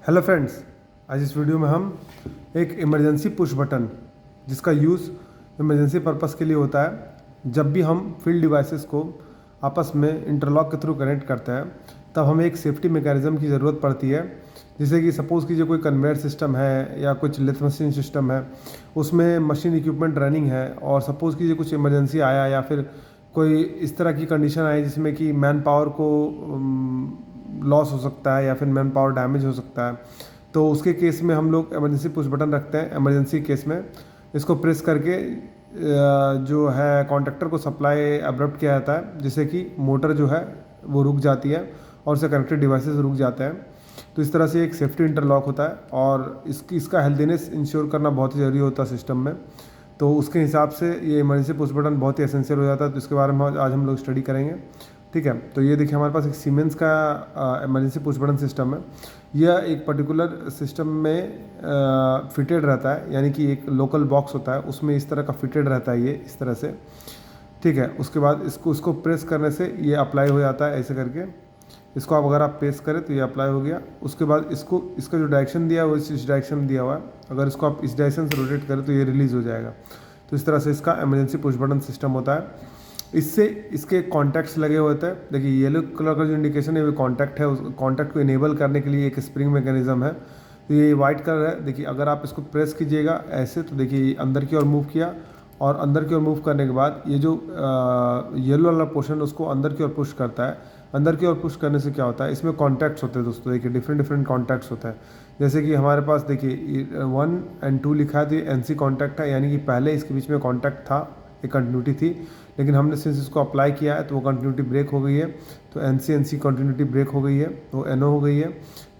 Hello friends, आज इस video में हम एक इमरजेंसी पुश बटन जिसका यूज़ इमरजेंसी पर्पस के लिए होता है। जब भी हम फील्ड डिवाइसेस को आपस में इंटरलॉक के थ्रू कनेक्ट करते हैं तब हमें एक सेफ्टी मैकेनिज्म की ज़रूरत पड़ती है। जैसे कि सपोज़ कीजिए कोई कन्वेयर सिस्टम है या कुछ लेथ मशीन सिस्टम है, उसमें मशीन इक्विपमेंट रनिंग है और सपोज़ कीजिए कुछ इमरजेंसी आया या फिर कोई इस तरह की कंडीशन आई जिसमें कि मैन पावर को लॉस हो सकता है या फिर मैन पावर डैमेज हो सकता है, तो उसके केस में हम लोग इमरजेंसी पुश बटन रखते हैं। इमरजेंसी केस में इसको प्रेस करके जो है कॉन्ट्रैक्टर को सप्लाई अब्रप्ट किया जाता है, जिससे कि मोटर जो है वो रुक जाती है और उससे कनेक्टेड डिवाइसेस रुक जाते हैं। तो इस तरह से एक सेफ्टी इंटरलॉक होता है और इसका हेल्दीनेस इंश्योर करना बहुत ही ज़रूरी होता है सिस्टम में। तो उसके हिसाब से ये इमरजेंसी पुश बटन बहुत ही एसेंशियल हो जाता है। तो इसके बारे में आज हम लोग स्टडी करेंगे। ठीक है, तो ये देखिए हमारे पास एक सीमेंस का इमरजेंसी पुश बटन सिस्टम है। यह एक पर्टिकुलर सिस्टम में फिटेड रहता है, यानी कि एक लोकल बॉक्स होता है उसमें इस तरह का फिटेड रहता है, ये इस तरह से। ठीक है, उसके बाद इसको प्रेस करने से ये अप्लाई हो जाता है ऐसे करके। इसको आप अगर आप प्रेस करें तो ये अप्लाई हो गया। उसके बाद इसका जो डायरेक्शन दिया हुआ है इस डायरेक्शन में दिया हुआ है, अगर इसको आप इस डायरेक्शन से रोटेट करें तो ये रिलीज़ हो जाएगा। तो इस तरह से इसका इमरजेंसी पुश बटन सिस्टम होता है। इससे इसके कॉन्टैक्ट्स लगे हुए होते हैं। देखिए येलो कलर का जो इंडिकेशन है वो कॉन्टैक्ट है, उस कॉन्टैक्ट को इनेबल करने के लिए एक स्प्रिंग मैकेनिज्म है। तो ये वाइट कलर है। देखिए अगर आप इसको प्रेस कीजिएगा ऐसे तो देखिए अंदर की ओर मूव किया और अंदर की ओर मूव करने के बाद ये जो येलो वाला पोर्शन उसको अंदर की ओर पुश करता है। अंदर की ओर पुश करने से क्या होता है, इसमें कॉन्टैक्ट्स होते हैं दोस्तों। देखिए डिफरेंट कॉन्टैक्ट्स होता है। जैसे कि हमारे पास देखिए 1 और 2 लिखा है तो ये एनसी कॉन्टैक्ट है, यानी कि पहले इसके बीच में कॉन्टैक्ट था, एक कंटिन्यूटी थी, लेकिन हमने सिंस इसको अप्लाई किया है तो वो कंटिन्यूटी ब्रेक हो गई है। तो एनसी कंटिन्यूटी ब्रेक हो गई है, तो एनओ हो गई है।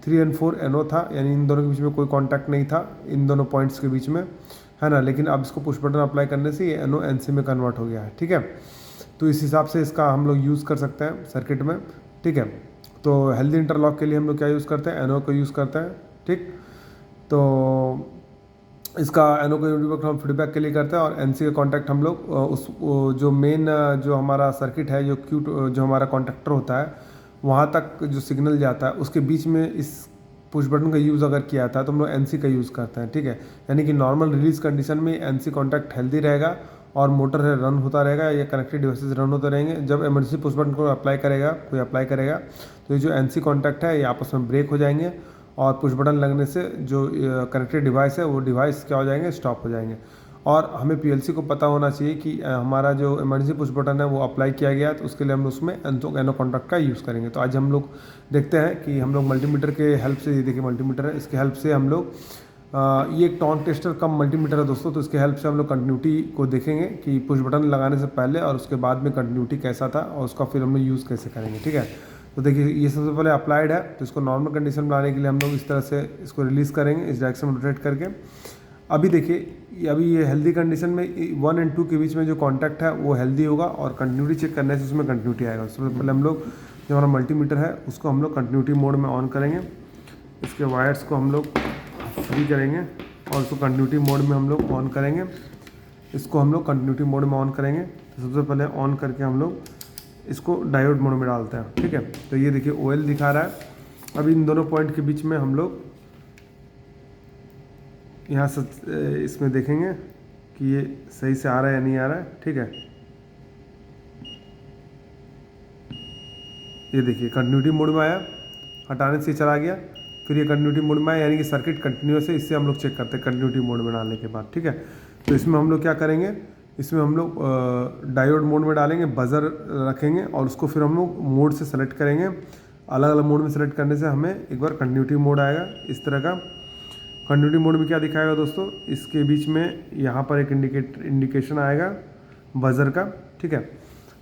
3 और 4 एनओ था, यानी इन दोनों के बीच में कोई कॉन्टैक्ट नहीं था इन दोनों पॉइंट्स के बीच में, है ना। लेकिन अब इसको पुश बटन अप्लाई करने से ये एनओ एनसी में कन्वर्ट हो गया है। ठीक है, तो इस हिसाब से इसका हम लोग यूज़ कर सकते हैं सर्किट में। ठीक है, तो हेल्दी इंटरलॉक के लिए हम लोग क्या यूज़ करते हैं, एनओ को यूज़ करते हैं। ठीक, तो इसका एनओ को यूज़ हम फीडबैक के लिए करते हैं और एनसी का कॉन्टैक्ट हम लोग जो मेन जो हमारा सर्किट है, जो हमारा कॉन्टैक्टर होता है वहाँ तक जो सिग्नल जाता है उसके बीच में इस पुश बटन का यूज़ अगर किया जाता है तो हम लोग एनसी का यूज़ करते हैं। ठीक है, यानी कि नॉर्मल रिलीज कंडीशन में एनसी कॉन्टैक्ट हेल्दी रहेगा और मोटर है रन होता रहेगा या कनेक्टेड डिवाइसेस रन होते रहेंगे। जब इमरजेंसी पुश बटन को कोई अप्लाई करेगा तो ये जो एनसी कॉन्टैक्ट है ये आपस में ब्रेक हो जाएंगे और पुश बटन लगने से जो कनेक्टेड डिवाइस है वो डिवाइस क्या हो जाएंगे, स्टॉप हो जाएंगे। और हमें पीएलसी को पता होना चाहिए कि हमारा जो इमरजेंसी पुश बटन है वो अप्लाई किया गया है, तो उसके लिए हम उसमें एनो कॉन्टैक्ट का यूज़ करेंगे। तो आज हम लोग देखते हैं कि हम लोग मल्टीमीटर के हेल्प से, ये देखिए मल्टीमीटर है, इसके हेल्प से हम लोग ये एक टॉर्क टेस्टर कम मल्टीमीटर है दोस्तों। तो इसके हेल्प से हम लोग कंटिन्यूटी को देखेंगे कि पुश बटन लगाने से पहले और उसके बाद में कंटिन्यूटी कैसा था और उसका फिर हम लोग यूज़ कैसे करेंगे। ठीक है, तो देखिए ये सबसे पहले अप्लाइड है, तो इसको नॉर्मल कंडीशन में लाने के लिए हम लोग इस तरह से इसको रिलीज़ करेंगे इस डायरेक्शन में रोटेट करके। अभी देखिए अभी ये हेल्दी कंडीशन में 1 और 2 के बीच में जो कॉन्टैक्ट है वो हेल्दी होगा और कंटिन्यूटी चेक करने से उसमें कंटिन्यूटी आएगा। सबसे पहले हम लोग जो हमारा मल्टीमीटर है उसको हम लोग कंटिन्यूटी मोड में ऑन करेंगे। इसके वायर्स को हम लोग फ्री करेंगे और उसको कंटिन्यूटी मोड में हम लोग ऑन करेंगे। इसको हम लोग कंटिन्यूटी मोड में ऑन करेंगे। तो सबसे पहले ऑन करके हम लोग इसको डायोड मोड में डालते हैं। ठीक है, तो ये देखिए ओएल दिखा रहा है। अब इन दोनों पॉइंट के बीच में हम लोग यहाँ से इसमें देखेंगे कि ये सही से आ रहा है या नहीं आ रहा है। ठीक है, ये देखिए कंटिन्यूटी मोड में आया, हटाने से चला गया, फिर ये कंटिन्यूटी मोड में आया, यानी कि सर्किट कंटिन्यूस है। इससे हम लोग चेक करते हैं कंटिन्यूटी मोड में डालने के बाद। ठीक है, तो इसमें हम लोग क्या करेंगे, इसमें हम लोग डायोड मोड में डालेंगे, बजर रखेंगे और उसको फिर हम लोग मोड से सेलेक्ट करेंगे। अलग अलग मोड में सेलेक्ट करने से हमें एक बार कंटिन्यूटी मोड आएगा इस तरह का। कंटिन्यूटी मोड में क्या दिखाएगा दोस्तों, इसके बीच में यहाँ पर एक इंडिकेशन आएगा बजर का। ठीक है,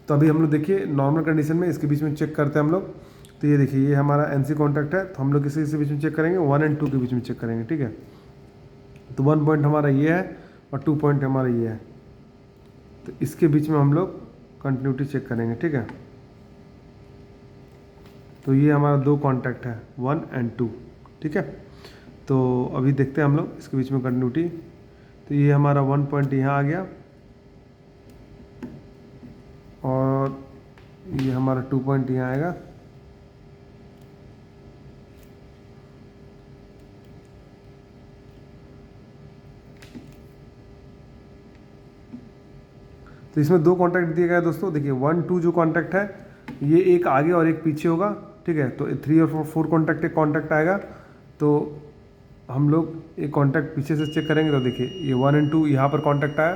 तो अभी हम लोग देखिए नॉर्मल कंडीशन में इसके बीच में चेक करते हैं हम लोग। तो ये देखिए ये हमारा एनसी कॉन्टैक्ट है, तो हम लोग किसी बीच में चेक करेंगे, 1 और 2 के बीच में चेक करेंगे। ठीक है, तो 1 पॉइंट हमारा ये है और 2 पॉइंट हमारा ये है, तो इसके बीच में हम लोग कंटिन्यूटी चेक करेंगे। ठीक है, तो ये हमारा 2 कॉन्टैक्ट है 1 और 2। ठीक है, तो अभी देखते हैं हम लोग इसके बीच में कंटिन्यूटी। तो ये हमारा 1 पॉइंट यहाँ आ गया और ये हमारा 2 पॉइंट यहाँ आएगा। तो इसमें 2 कॉन्टैक्ट दिए गए हैं दोस्तों। देखिए 1 2 जो कॉन्टैक्ट है ये एक आगे और एक पीछे होगा, ठीक है। तो 3 और 4 कॉन्टैक्ट एक कॉन्टैक्ट आएगा। तो हम लोग एक कॉन्टैक्ट पीछे से चेक करेंगे तो देखिए ये 1 और 2 यहाँ पर कॉन्टैक्ट आया,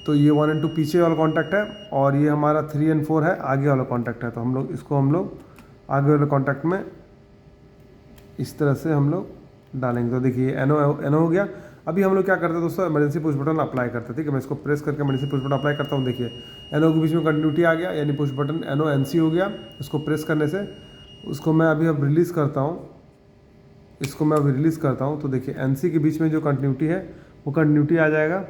तो ये 1 और 2 पीछे वाला कॉन्टैक्ट है, और ये हमारा 3 और 4 है आगे वाला कॉन्टैक्ट है। तो हम लोग इसको आगे वाले कॉन्टैक्ट में इस तरह से हम लोग डालेंगे। तो देखिए एनो हो गया। अभी हम लोग क्या करते हैं दोस्तों, इमरजेंसी पुश बटन अप्लाई करते हैं, ठीक है। मैं इसको प्रेस करके इमरजेंसी पुश बटन अप्लाई करता हूँ। देखिए एनो के बीच में कंटिन्यूटी आ गया, यानी पुश बटन एनो एनसी हो गया। इसको प्रेस करने से उसको मैं अभी अब रिलीज़ करता हूँ, तो देखिए एनसी के बीच में जो कंटिन्यूटी है वो कंटिन्यूटी आ जाएगा।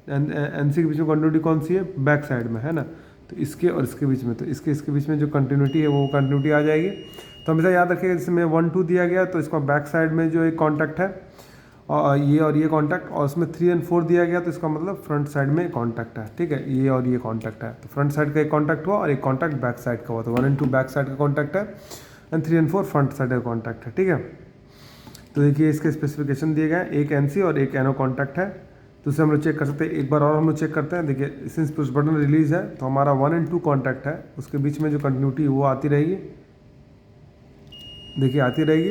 एनसी के बीच में कंटिन्यूटी कौन सी है, बैक साइड में है ना। तो इसके और इसके बीच में, तो इसके बीच में जो कंटिन्यूटी है वो कंटिन्यूटी आ जाएगी। तो हमेशा याद रखिएगा, जिसमें 1 2 दिया गया तो इसका बैक साइड में जो एक कॉन्टैक्ट है और ये कॉन्टैक्ट, और उसमें 3 और 4 दिया गया तो इसका मतलब फ्रंट साइड में कॉन्टैक्ट है, ठीक है। ये और ये कॉन्टैक्ट है, तो फ्रंट साइड का एक कॉन्टैक्ट हुआ और एक कॉन्टैक्ट बैक साइड का हुआ। तो 1 और 2 बैक साइड का कॉन्टैक्ट है एंड 3 और 4 फ्रंट साइड का कॉन्टैक्ट है, ठीक है। तो देखिए इसके स्पेसिफिकेशन दिए गए हैं, एक एनसी और एक एनो कॉन्टैक्ट है। तो उसे हम लोग चेक कर सकते हैं। एक बार और हम लोग चेक करते हैं। देखिए सिंस पुश बटन रिलीज है तो हमारा 1 और 2 कॉन्टैक्ट है, उसके बीच में जो कंटिन्यूटी वो आती रहेगी, देखिए आती रहेगी।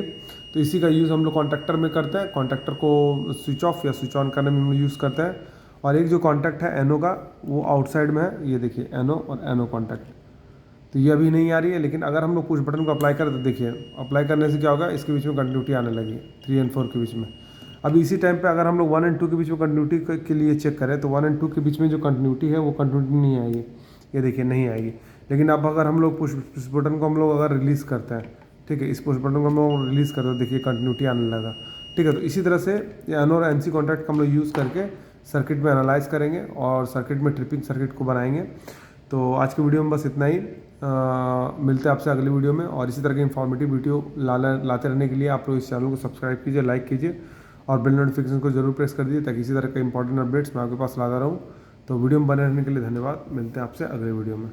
तो इसी का यूज़ हम लोग कॉन्टैक्टर में करते हैं। कॉन्टैक्टर को स्विच ऑफ या स्विच ऑन करने में हम यूज़ करते हैं। और एक जो कॉन्टैक्ट है एनो का वो आउटसाइड में है, ये देखिए एनो और एनो कॉन्टैक्ट। तो ये अभी नहीं आ रही है, लेकिन अगर हम लोग पुश बटन को अप्लाई करें तो देखिए अप्लाई करने से क्या होगा, इसके बीच में कंटिन्यूटी आने लगी 3 और 4 के बीच में। अभी इसी टाइम पे अगर हम लोग 1 और 2 के बीच में कंटिन्यूटी के लिए चेक करें तो 1 और 2 के बीच में जो कंटिन्यूटी है वो कंटिन्यूटी नहीं आएगी, ये देखिए नहीं आएगी। लेकिन अब अगर हम लोग पुश बटन को हम लोग अगर रिलीज़ करते हैं, ठीक है, इस पुश बटन को हम लोग रिलीज़ करते हैं, देखिए कंटिन्यूटी आने लगा, ठीक है। तो इसी तरह से ये एनो और एनसी कॉन्टैक्ट का हम लोग यूज़ करके सर्किट में एनालाइज करेंगे और सर्किट में ट्रिपिंग सर्किट को बनाएंगे। तो आज की वीडियो में बस इतना ही। मिलते हैं आपसे अगली वीडियो में, और इसी तरह की इन्फॉर्मेटिव वीडियो लाते रहने के लिए आप लोग इस चैनल को सब्सक्राइब कीजिए, लाइक कीजिए और बेल नोटिफिकेशन को जरूर प्रेस कर दीजिए, ताकि इसी तरह के इंपॉर्टेंट अपडेट्स मैं आपके पास लाता रहूँ। तो वीडियो में बने रहने के लिए धन्यवाद। मिलते हैं आपसे अगले वीडियो में।